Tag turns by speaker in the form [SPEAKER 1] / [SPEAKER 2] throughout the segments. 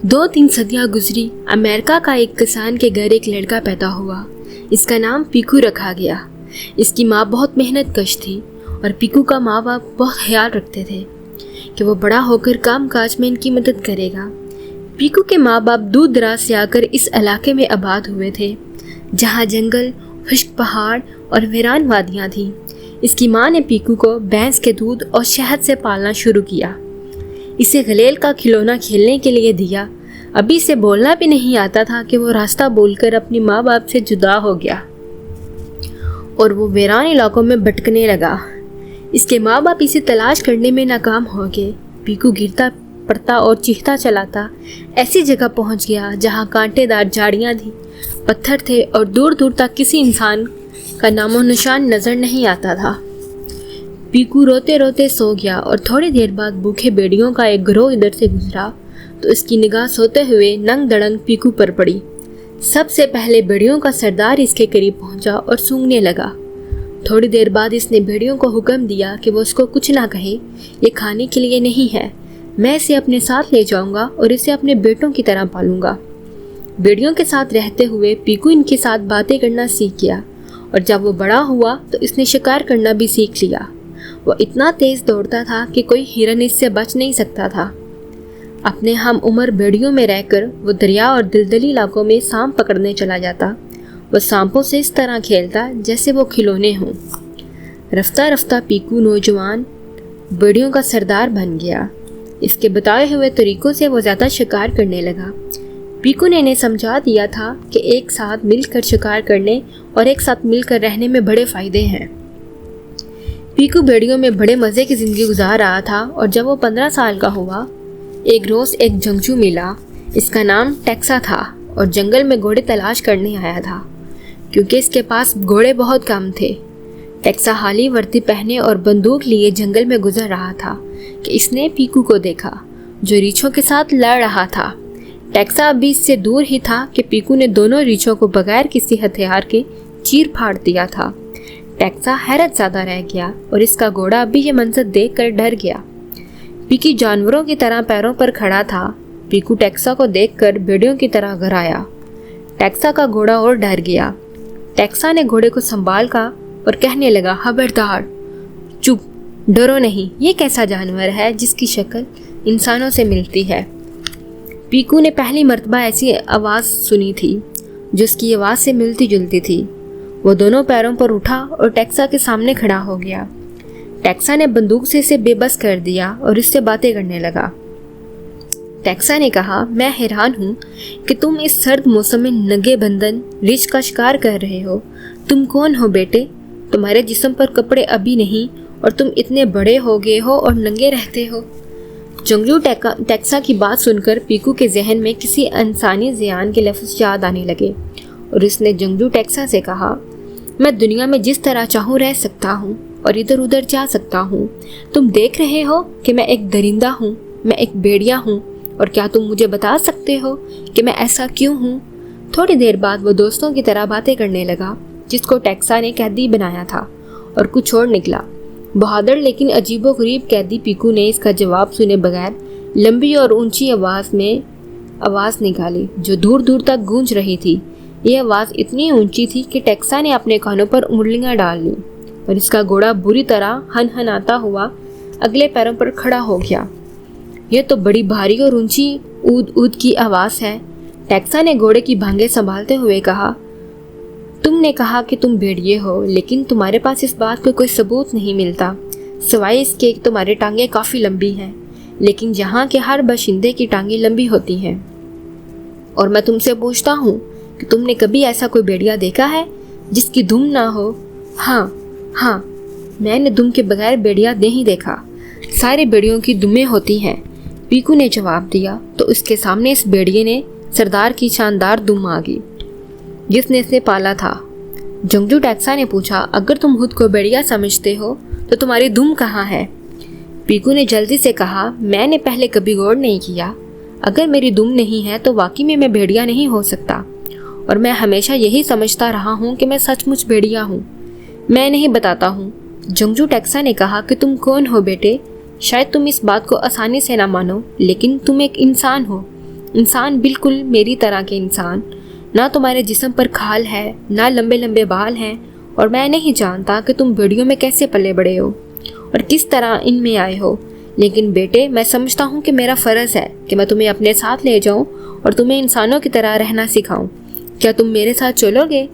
[SPEAKER 1] 2-3 صدیاں گزری، امریکہ کا ایک کسان کے گھر ایک لڑکا پیدا ہوا۔ اس کا نام پیکو رکھا گیا۔ اس کی ماں بہت محنت کش تھی اور پیکو کا ماں باپ بہت خیال رکھتے تھے کہ وہ بڑا ہو کر کام کاج میں ان کی مدد کرے گا۔ پیکو کے ماں باپ دور دراز سے آ کر اس علاقے میں آباد ہوئے تھے جہاں جنگل، خشک پہاڑ اور ویران وادیاں تھیں۔ اس کی ماں نے پیکو کو بھینس کے دودھ اور شہد سے پالنا شروع کیا۔ اسے غلیل کا کھلونا کھیلنے کے لیے دیا۔ ابھی اسے بولنا بھی نہیں آتا تھا کہ وہ راستہ بول کر اپنی ماں باپ سے جدا ہو گیا اور وہ ویران علاقوں میں بھٹکنے لگا۔ اس کے ماں باپ اسے تلاش کرنے میں ناکام ہو گئے۔ پیکو گرتا پڑتا اور چیختا چلاتا ایسی جگہ پہنچ گیا جہاں کانٹے دار جھاڑیاں تھیں، پتھر تھے اور دور دور تک کسی انسان کا نام و نشان نظر نہیں آتا تھا۔ پیکو روتے روتے سو گیا اور تھوڑی دیر بعد بھوکے بھیڑیوں کا ایک گروہ ادھر سے گزرا تو اس کی نگاہ سوتے ہوئے ننگ دڑنگ پیکو پر پڑی۔ سب سے پہلے بھیڑیوں کا سردار اس کے قریب پہنچا اور سونگنے لگا۔ تھوڑی دیر بعد اس نے بھیڑیوں کو حکم دیا کہ وہ اس کو کچھ نہ کہیں، یہ کھانے کے لیے نہیں ہے، میں اسے اپنے ساتھ لے جاؤں گا اور اسے اپنے بیٹوں کی طرح پالوں گا۔ بھیڑیوں کے ساتھ رہتے ہوئے پیکو ان کے ساتھ باتیں کرنا سیکھ گیا اور جب وہ بڑا ہوا تو اس نے شکار کرنا بھی سیکھ لیا۔ وہ اتنا تیز دوڑتا تھا کہ کوئی ہرن اس سے بچ نہیں سکتا تھا۔ اپنے ہم عمر بھیڑیوں میں رہ کر وہ دریا اور دلدلی علاقوں میں سانپ پکڑنے چلا جاتا۔ وہ سانپوں سے اس طرح کھیلتا جیسے وہ کھلونے ہوں۔ رفتہ رفتہ پیکو نوجوان بھیڑیوں کا سردار بن گیا۔ اس کے بتائے ہوئے طریقوں سے وہ زیادہ شکار کرنے لگا۔ پیکو نے انہیں سمجھا دیا تھا کہ ایک ساتھ مل کر شکار کرنے اور ایک ساتھ مل کر رہنے میں بڑے فائدے ہیں۔ پیکو بھیڑیوں میں بڑے مزے کی زندگی گزار رہا تھا اور جب وہ 15 سال کا ہوا، ایک روز ایک جنگجو ملا۔ اس کا نام ٹیکسا تھا اور جنگل میں گھوڑے تلاش کرنے آیا تھا کیونکہ اس کے پاس گھوڑے بہت کم تھے۔ ٹیکسا حالی وردی پہنے اور بندوق لیے جنگل میں گزر رہا تھا کہ اس نے پیکو کو دیکھا جو ریچھوں کے ساتھ لڑ رہا تھا۔ ٹیکسا ابھی اس سے دور ہی تھا کہ پیکو نے دونوں ریچھوں کو بغیر کسی ہتھیار کے چیر پھاڑ دیا تھا۔ ٹیکسا حیرت زدہ رہ گیا اور اس کا گھوڑا ابھی یہ منظر دیکھ کر ڈر گیا۔ پیکو جانوروں کی طرح پیروں پر کھڑا تھا۔ پیکو ٹیکسا کو دیکھ کر بھیڑیوں کی طرح گھرایا۔ ٹیکسا کا گھوڑا اور ڈر گیا۔ ٹیکسا نے گھوڑے کو سنبھال کا اور کہنے لگا، خبردار، چپ، ڈرو نہیں، یہ کیسا جانور ہے جس کی شکل انسانوں سے ملتی ہے؟ پیکو نے پہلی مرتبہ ایسی آواز سنی تھی جو اس کی آواز سے ملتی جلتی تھی۔ وہ دونوں پیروں پر اٹھا اور ٹیکسا کے سامنے کھڑا ہو گیا۔ ٹیکسا نے بندوق سے اسے بے بس کر دیا اور اس سے باتیں کرنے لگا۔ ٹیکسا نے کہا، میں حیران ہوں کہ تم اس سرد موسم میں ننگے بندن ریچھ کا شکار کر رہے ہو۔ تم کون ہو بیٹے؟ تمہارے جسم پر کپڑے ابھی نہیں اور تم اتنے بڑے ہو گئے ہو اور ننگے رہتے ہو۔ جنگجو ٹیکسا کی بات سن کر پیکو کے ذہن میں کسی انسانی زیان کے لفظ یاد آنے لگے اور اس نے جنگجو ٹیکسا سے کہا، میں دنیا میں جس طرح چاہوں رہ سکتا ہوں اور ادھر ادھر جا سکتا ہوں۔ تم دیکھ رہے ہو کہ میں ایک درندہ ہوں، میں ایک بھیڑیا ہوں، اور کیا تم مجھے بتا سکتے ہو کہ میں ایسا کیوں ہوں؟ تھوڑی دیر بعد وہ دوستوں کی طرح باتیں کرنے لگا جس کو ٹیکسا نے قیدی بنایا تھا اور کچھ اور نکلا۔ بہادر لیکن عجیب و غریب قیدی پیکو نے اس کا جواب سنے بغیر لمبی اور اونچی آواز میں آواز نکالی جو دور دور تک گونج رہی تھی۔ یہ آواز اتنی اونچی تھی کہ ٹیکسا نے اپنے کانوں پر انگلیاں ڈال لیں اور اس کا گھوڑا بری طرح ہنہناتا ہوا اگلے پیروں پر کھڑا ہو گیا۔ یہ تو بڑی بھاری اور اونچی اود اود کی آواز ہے۔ ٹیکسا نے گھوڑے کی بھانگیں سنبھالتے ہوئے کہا، تم نے کہا کہ تم بھیڑیے ہو، لیکن تمہارے پاس اس بات کا کوئی ثبوت نہیں ملتا سوائے اس کے کہ تمہاری ٹانگیں کافی لمبی ہیں، لیکن یہاں کے ہر باشندے کی ٹانگیں لمبی ہوتی ہیں۔ اور میں تم سے پوچھتا ہوں کہ تم نے کبھی ایسا کوئی بھیڑیا دیکھا ہے جس کی دم نہ ہو؟ ہاں، میں نے دم کے بغیر بھیڑیا نہیں دیکھا، سارے بھیڑیوں کی دمیں ہوتی ہیں، پیکو نے جواب دیا۔ تو اس کے سامنے اس بھیڑیے نے سردار کی شاندار دم آگی جس نے اسے پالا تھا۔ جنگجو ٹیکسا نے پوچھا، اگر تم خود کو بھیڑیا سمجھتے ہو تو تمہاری دم کہاں ہے؟ پیکو نے جلدی سے کہا، میں نے پہلے کبھی غور نہیں کیا، اگر میری دم نہیں ہے تو واقعی میں بھیڑیا نہیں ہو سکتا، اور میں ہمیشہ یہی سمجھتا رہا ہوں کہ میں سچ مچ بھیڑیا ہوں۔ میں نہیں بتاتا ہوں۔ جنگجو ٹیکسا نے کہا کہ تم کون ہو بیٹے؟ شاید تم اس بات کو آسانی سے نہ مانو، لیکن تم ایک انسان ہو، انسان بالکل میری طرح کے انسان، نہ تمہارے جسم پر کھال ہے، نہ لمبے لمبے بال ہیں، اور میں نہیں جانتا کہ تم بھیڑیوں میں کیسے پلے بڑے ہو اور کس طرح ان میں آئے ہو، لیکن بیٹے میں سمجھتا ہوں کہ میرا فرض ہے کہ میں تمہیں اپنے ساتھ لے جاؤں اور تمہیں انسانوں کی طرح رہنا سکھاؤں۔ کیا تم میرے ساتھ چلو گے؟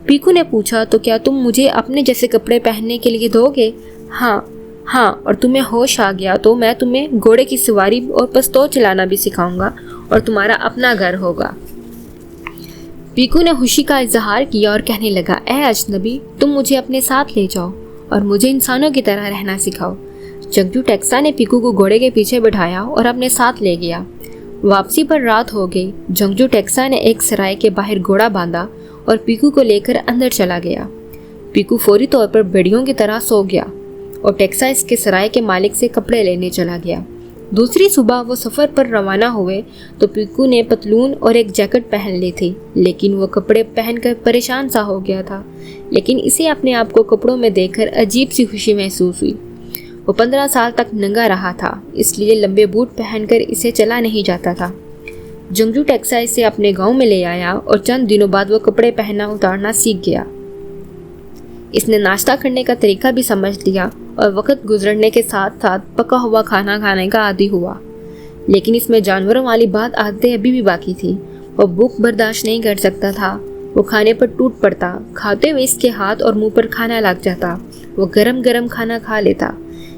[SPEAKER 1] پیکو نے پوچھا، تو کیا تم مجھے اپنے جیسے کپڑے پہننے کے لیے دو گے؟ ہاں ہاں، اور تمہیں ہوش آ گیا تو میں تمہیں گھوڑے کی سواری اور پستول چلانا بھی سکھاؤں گا اور تمہارا اپنا گھر ہوگا۔ پیکو نے خوشی کا اظہار کیا اور کہنے لگا، اے اجنبی، تم مجھے اپنے ساتھ لے جاؤ اور مجھے انسانوں کی طرح رہنا سکھاؤ۔ جنگجو ٹیکسا نے پیکو کو گھوڑے کے پیچھے بٹھایا اور اپنے ساتھ لے گیا۔ واپسی پر رات ہو گئی۔ جنگجو ٹیکسا نے ایک سرائے کے باہر گھوڑا باندھا اور پیکو کو لے کر اندر چلا گیا۔ پیکو فوری طور پر بھیڑیوں کی طرح سو گیا اور ٹیکسا اس کے سرائے کے مالک سے کپڑے لینے چلا گیا۔ دوسری صبح وہ سفر پر روانہ ہوئے تو پیکو نے پتلون اور ایک جیکٹ پہن لی تھی، لیکن وہ کپڑے پہن کر پریشان سا ہو گیا تھا، لیکن اسے اپنے آپ کو کپڑوں میں دیکھ کر عجیب سی خوشی محسوس ہوئی۔ وہ 15 سال تک ننگا رہا تھا، اس لیے لمبے بوٹ پہن کر اسے چلا نہیں جاتا تھا۔ جنگجو ٹیکسا اسے اپنے گاؤں میں لے آیا اور چند دنوں بعد وہ کپڑے پہننا اتارنا سیکھ گیا۔ اس نے ناشتہ کرنے کا طریقہ بھی سمجھ لیا اور وقت گزرنے کے ساتھ ساتھ پکا ہوا کھانا کھانے کا عادی ہوا، لیکن اس میں جانوروں والی بات عادتیں ابھی بھی باقی تھی۔ وہ بھوک برداشت نہیں کر سکتا تھا، وہ کھانے پر ٹوٹ پڑتا، کھاتے ہوئے اس کے ہاتھ اور منہ پر کھانا لگ جاتا، وہ گرم گرم کھانا کھا لیتا،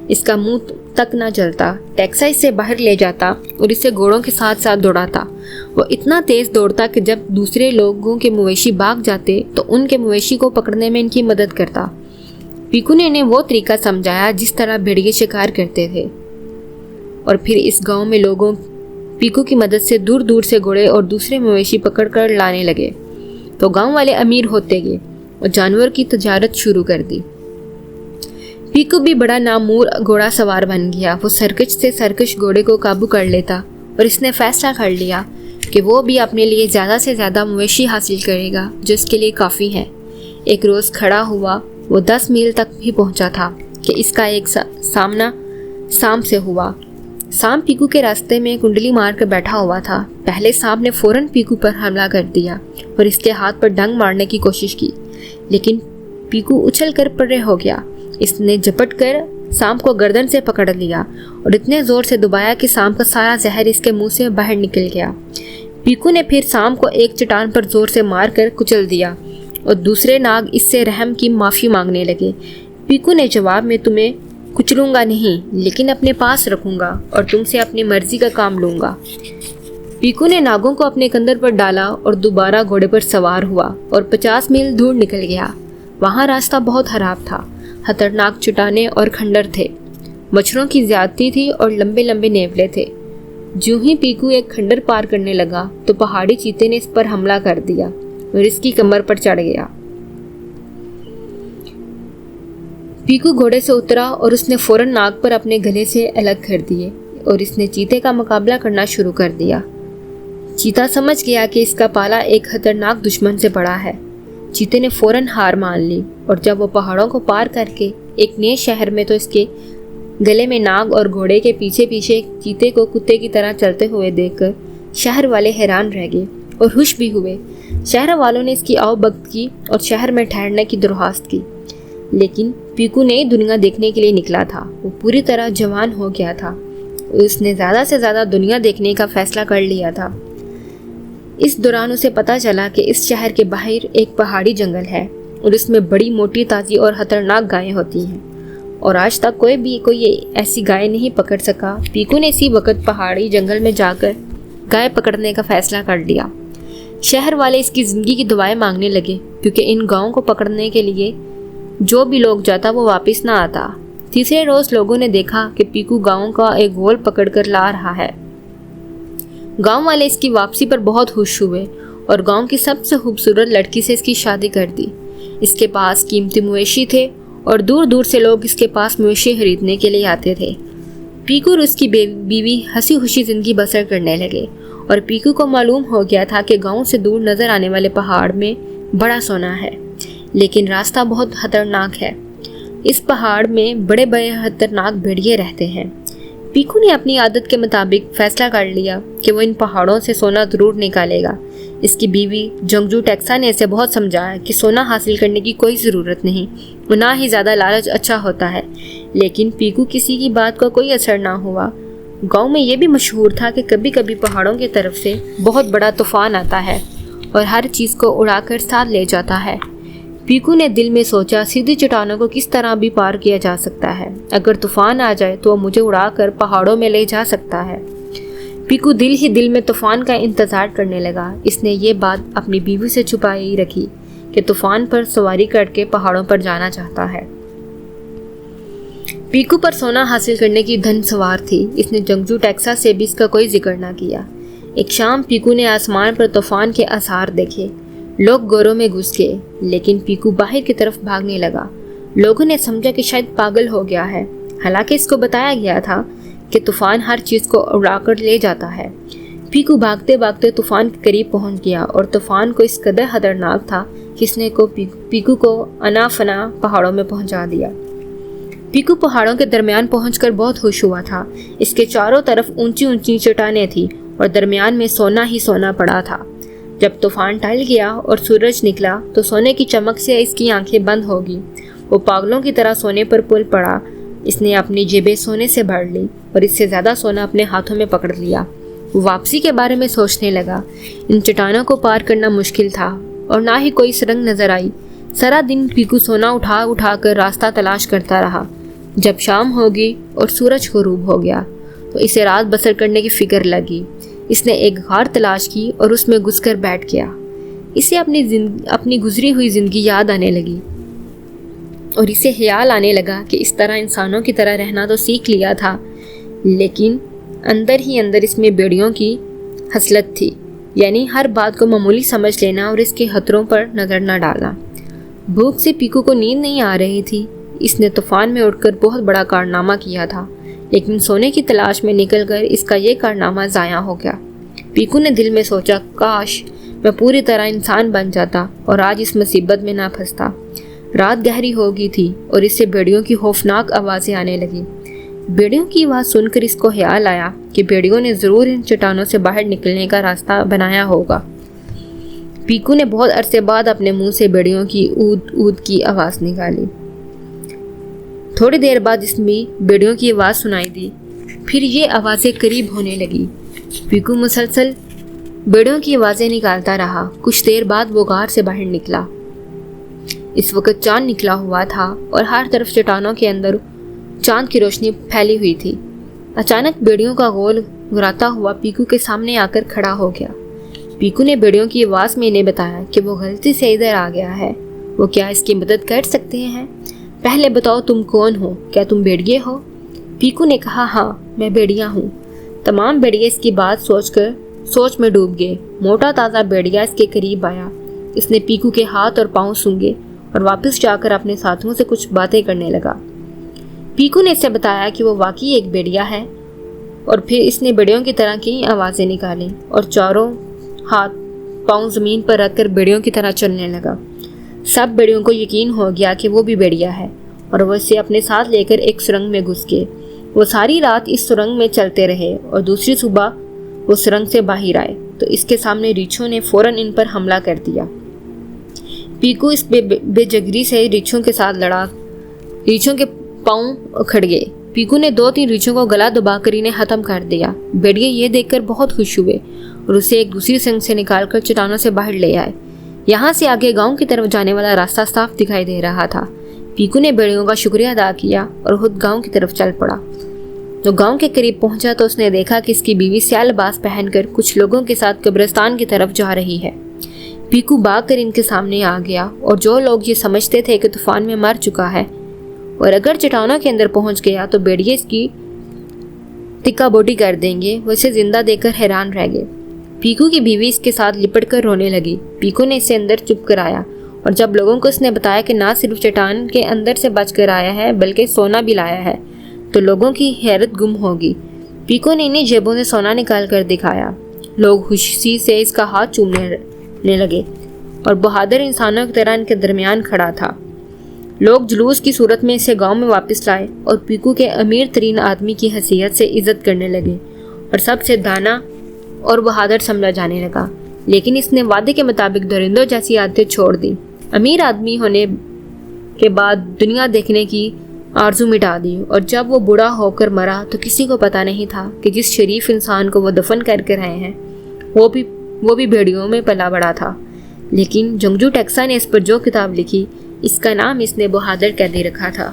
[SPEAKER 1] اس کا منہ تک نہ جلتا۔ ٹیکسا اسے باہر لے جاتا اور اسے گھوڑوں کے ساتھ ساتھ دوڑاتا۔ وہ اتنا تیز دوڑتا کہ جب دوسرے لوگوں کے مویشی بھاگ جاتے تو ان کے مویشی کو پکڑنے میں ان کی مدد کرتا۔ پیکو نے انہیں وہ طریقہ سمجھایا جس طرح بھیڑیے شکار کرتے تھے، اور پھر اس گاؤں میں لوگوں پیکو کی مدد سے دور دور سے گھوڑے اور دوسرے مویشی پکڑ کر لانے لگے، تو گاؤں والے امیر ہوتے گئے اور جانور کی تجارت شروع کر دی۔ پیکو بھی بڑا نامور گھوڑا سوار بن گیا۔ وہ سرکش سے سرکش گھوڑے کو قابو کر لیتا اور اس نے فیصلہ کر لیا کہ وہ بھی اپنے لیے زیادہ سے زیادہ مویشی حاصل کرے گا جو اس کے لیے کافی ہے۔ ایک روز کھڑا ہوا، وہ 10 میل تک بھی پہنچا تھا کہ اس کا ایک سامنا سانپ سے ہوا۔ سانپ پیکو کے راستے میں کنڈلی مار کر بیٹھا ہوا تھا۔ پہلے سانپ نے فوراً پیکو پر حملہ کر دیا اور اس کے ہاتھ پر ڈنگ مارنے کی کوشش کی، لیکن پیکو اچھل کر پرے ہو گیا۔ اس نے جھپٹ کر سانپ کو گردن سے پکڑ لیا اور اتنے زور سے دبایا کہ سانپ کا سارا زہر اس کے منہ سے باہر نکل گیا۔ پیکو نے پھر سانپ کو ایک چٹان پر زور سے مار کر کچل دیا اور دوسرے ناگ اس سے رحم کی معافی مانگنے لگے۔ پیکو نے جواب میں، تمہیں کچلوں گا نہیں، لیکن اپنے پاس رکھوں گا اور تم سے اپنی مرضی کا کام لوں گا۔ پیکو نے ناگوں کو اپنے کندھر پر ڈالا اور دوبارہ گھوڑے پر سوار ہوا اور 50 میل دور نکل گیا۔ وہاں راستہ بہت خراب تھا، خطرناک چٹانیں اور کھنڈر تھے، مچھروں کی زیادتی تھی اور لمبے لمبے نیولے تھے۔ جو ہی پیکو ایک کھنڈر پار کرنے لگا تو پہاڑی چیتے نے اس پر حملہ کر دیا اور اس کی کمر پر چڑھ گیا۔ پیکو گھوڑے سے اترا اور اس نے فوراً ناگ پر اپنے گلے سے الگ کر دیے اور اس نے چیتے کا مقابلہ کرنا شروع کر دیا۔ چیتا سمجھ گیا کہ اس کا پالا ایک خطرناک دشمن سے بڑا ہے۔ چیتے نے فوراً ہار مان لی اور جب وہ پہاڑوں کو پار کر کے ایک نئے شہر میں تو اس کے گلے میں ناگ اور گھوڑے کے پیچھے پیچھے چیتے کو کتے کی طرح چلتے ہوئے دیکھ کر شہر والے حیران رہ گئے اور خوش بھی ہوئے۔ شہر والوں نے اس کی آؤ بھگت کی اور شہر میں ٹھہرنے کی درخواست کی، لیکن پیکو نئی دنیا دیکھنے کے لیے نکلا تھا۔ وہ پوری طرح جوان ہو گیا تھا، اس نے زیادہ سے زیادہ دنیا دیکھنے کا فیصلہ کر لیا تھا۔ اس دوران اسے پتہ چلا کہ اس شہر کے باہر ایک پہاڑی جنگل ہے اور اس میں بڑی موٹی تازی اور خطرناک گائیں ہوتی ہیں، اور آج تک کوئی ایسی گائے نہیں پکڑ سکا۔ پیکو نے اسی وقت پہاڑی جنگل میں جا کر گائے پکڑنے کا فیصلہ کر لیا۔ شہر والے اس کی زندگی کی دعائیں مانگنے لگے، کیونکہ ان گاؤں کو پکڑنے کے لیے جو بھی لوگ جاتا وہ واپس نہ آتا۔ تیسرے روز لوگوں نے دیکھا کہ پیکو گاؤں کا ایک گول پکڑ کر لا رہا ہے۔ گاؤں والے اس کی واپسی پر بہت خوش ہوئے اور گاؤں کی سب سے خوبصورت لڑکی سے اس کی شادی کر دی۔ اس کے پاس قیمتی مویشی تھے اور دور دور سے لوگ اس کے پاس مویشی خریدنے کے لیے آتے تھے۔ پیکو اور اس کی بیوی ہنسی خوشی زندگی بسر کرنے لگے، اور پیکو کو معلوم ہو گیا تھا کہ گاؤں سے دور نظر آنے والے پہاڑ میں بڑا سونا ہے، لیکن راستہ بہت خطرناک ہے۔ اس پہاڑ میں بڑے بڑے خطرناک بھیڑیے رہتے ہیں۔ پیکو نے اپنی عادت کے مطابق فیصلہ کر لیا کہ وہ ان پہاڑوں سے سونا ضرور نکالے گا۔ اس کی بیوی جنگجو ٹیکسا نے اسے بہت سمجھایا کہ سونا حاصل کرنے کی کوئی ضرورت نہیں اور نہ ہی زیادہ لالچ اچھا ہوتا ہے، لیکن پیکو کسی کی بات کا کوئی اثر نہ ہوا۔ گاؤں میں یہ بھی مشہور تھا کہ کبھی کبھی پہاڑوں کی طرف سے بہت بڑا طوفان آتا ہے اور ہر چیز کو اڑا کر ساتھ لے جاتا ہے۔ پیکو نے دل میں سوچا، سیدھی چٹانوں کو کس طرح بھی پار کیا جا سکتا ہے، اگر طوفان آ جائے تو وہ مجھے اڑا کر پہاڑوں میں لے جا سکتا ہے۔ پیکو دل ہی دل میں طوفان کا انتظار کرنے لگا۔ اس نے یہ بات اپنی بیوی سے چھپائی رکھی کہ طوفان پر سواری کر کے پہاڑوں پر جانا چاہتا ہے۔ پیکو پر سونا حاصل کرنے کی دھن سوار تھی۔ اس نے جنگجو ٹیکسا سے بھی اس کا کوئی ذکر نہ کیا۔ ایک شام پیکو نے آسمان پر طوفان کے آثار دیکھے۔ لوگ گوروں میں گھس گئے، لیکن پیکو باہر کی طرف بھاگنے لگا۔ لوگوں نے سمجھا کہ شاید پاگل ہو گیا ہے، حالانکہ اس کو بتایا گیا تھا کہ طوفان ہر چیز کو اڑا کر لے جاتا ہے۔ پیکو بھاگتے بھاگتے طوفان کے قریب پہنچ گیا اور طوفان کو اس قدر خطرناک تھا کہ اس نے پیکو کو انا فنا پہاڑوں میں پہنچا دیا۔ پیکو پہاڑوں کے درمیان پہنچ کر بہت خوش ہوا تھا۔ اس کے چاروں طرف اونچی اونچی چٹانیں تھیں اور درمیان میں سونا ہی سونا پڑا تھا۔ جب طوفان ٹل گیا اور سورج نکلا تو سونے کی چمک سے اس کی آنکھیں بند ہو گئی۔ وہ پاگلوں کی طرح سونے پر پل پڑا۔ اس نے اپنی جیبیں سونے سے بھر لی اور اس سے زیادہ سونا اپنے ہاتھوں میں پکڑ لیا۔ وہ واپسی کے بارے میں سوچنے لگا۔ ان چٹانوں کو پار کرنا مشکل تھا اور نہ ہی کوئی سرنگ نظر آئی۔ سارا دن پیکو سونا اٹھا اٹھا کر راستہ تلاش کرتا رہا۔ جب شام ہوگی اور سورج غروب ہو گیا تو اسے رات بسر کرنے کی فکر لگی۔ اس نے ایک غار تلاش کی اور اس میں گھس کر بیٹھ گیا۔ اسے اپنی گزری ہوئی زندگی یاد آنے لگی اور اسے خیال آنے لگا کہ اس طرح انسانوں کی طرح رہنا تو سیکھ لیا تھا، لیکن اندر ہی اندر اس میں بیڑیوں کی خصلت تھی، یعنی ہر بات کو معمولی سمجھ لینا اور اس کے خطروں پر نظر نہ ڈالنا۔ بھوک سے پیکو کو نیند نہیں آ رہی تھی۔ اس نے طوفان میں اٹھ کر بہت بڑا کارنامہ کیا تھا، لیکن سونے کی تلاش میں نکل کر اس کا یہ کارنامہ ضائع ہو گیا۔ پیکو نے دل میں سوچا، کاش میں پوری طرح انسان بن جاتا اور آج اس مصیبت میں نہ پھنستا۔ رات گہری ہو گئی تھی اور اس سے بیڑیوں کی خوفناک آوازیں آنے لگیں۔ بیڑیوں کی آواز سن کر اس کو خیال آیا کہ بیڑیوں نے ضرور ان چٹانوں سے باہر نکلنے کا راستہ بنایا ہوگا۔ پیکو نے بہت عرصے بعد اپنے منہ سے بیڑیوں کی اود اود کی آواز نکالی۔ تھوڑی دیر بعد اس میں بیڑیوں کی آواز سنائی دی، پھر یہ آوازیں قریب ہونے لگی۔ پیکو مسلسل بیڑیوں کی آوازیں نکالتا رہا۔ کچھ دیر بعد وہ غار سے باہر نکلا۔ اس وقت چاند نکلا ہوا تھا اور ہر طرف چٹانوں کے اندر چاند کی روشنی پھیلی ہوئی تھی۔ اچانک بیڑیوں کا غول گھراتا ہوا پیکو کے سامنے آ کر کھڑا ہو گیا۔ پیکو نے بیڑیوں کی آواز میں انہیں بتایا کہ وہ غلطی سے ادھر آ گیا ہے، وہ کیا اس کی مدد کر سکتے ہیں؟ پہلے بتاؤ تم کون ہو، کیا تم بیڑیے ہو؟ پیکو نے کہا، ہاں میں بیڑیا ہوں۔ تمام بیڑیے اس کی بات سوچ میں ڈوب گئے۔ موٹا تازہ بیڑیا اس کے قریب آیا۔ اس نے پیکو کے ہاتھ اور پاؤں سونگے اور واپس جا کر اپنے ساتھیوں سے کچھ باتیں کرنے لگا۔ پیکو نے اسے بتایا کہ وہ واقعی ایک بیڑیا ہے اور پھر اس نے بیڑیوں کی طرح کی آوازیں نکالیں اور چاروں ہاتھ پاؤں زمین پر رکھ کر بیڑیوں کی طرح چلنے لگا۔ سب بیڑیوں کو یقین ہو گیا کہ وہ بھی بیڑیا ہے اور وہ اسے اپنے ساتھ لے کر ایک سرنگ میں گھس گئے۔ وہ ساری رات اس سرنگ میں چلتے رہے اور دوسری صبح وہ سرنگ سے باہر آئے تو اس کے سامنے ریچھوں نے فوراً ان پر حملہ کر دیا۔ پیکو اس بے جگری سے ریچھوں کے ساتھ لڑا۔ ریچھوں کے پاؤں اکھڑ گئے۔ پیکو نے 2-3 ریچھوں کو گلا دبا کر انہیں ختم کر دیا۔ بیڑیے یہ دیکھ کر بہت خوش ہوئے اور اسے ایک دوسری سرنگ سے نکال کر چٹانوں سے باہر لے آئے۔ یہاں سے آگے گاؤں کی طرف جانے والا راستہ صاف دکھائی دے رہا تھا۔ پیکو نے بیڑیوں کا شکریہ ادا کیا اور خود گاؤں کی طرف چل پڑا۔ جو گاؤں کے قریب پہنچا تو اس نے دیکھا کہ اس کی بیوی سیاہ لباس پہن کر کچھ لوگوں کے ساتھ قبرستان کی طرف جا رہی ہے۔ پیکو بھاگ کر ان کے سامنے آ گیا اور جو لوگ یہ سمجھتے تھے کہ طوفان میں مر چکا ہے اور اگر چٹانوں کے اندر پہنچ گیا تو بیڑیے اس کی ٹکا بوٹی کر دیں گے، وہ اسے زندہ دیکھ کر حیران رہ گئے۔ پیکو کی بیوی اس کے ساتھ لپٹ کر رونے لگی۔ پیکو نے اسے اندر چپ کرایا اور جب لوگوں کو اس نے بتایا کہ نہ صرف چٹان کے اندر سے بچ کر آیا ہے بلکہ سونا بھی لایا ہے تو لوگوں کی حیرت گم ہوگی۔ پیکو نے انہیں جیبوں سے سونا نکال کر دکھایا۔ لوگ خوشی سے اس کا ہاتھ چومنے لگے اور بہادر انسانوں کی طرح ان کے درمیان کھڑا تھا۔ لوگ جلوس کی صورت میں اسے گاؤں میں واپس لائے اور پیکو کے امیر ترین آدمی کی حیثیت سے عزت کرنے لگے اور سب سے دانا اور بہادر سمجھا جانے لگا۔ لیکن اس نے وعدے کے مطابق درندوں جیسی عادتیں چھوڑ دی۔ امیر آدمی ہونے کے بعد دنیا دیکھنے کی آرزو مٹا دی، اور جب وہ بوڑھا ہو کر مرا تو کسی کو پتا نہیں تھا کہ جس شریف انسان کو وہ دفن کر کے رہے ہیں وہ بھی بھیڑیوں میں پلا بڑا تھا۔ لیکن جنگجو ٹیکسا نے اس پر جو کتاب لکھی، اس کا نام اس نے بہادر کر دے رکھا تھا۔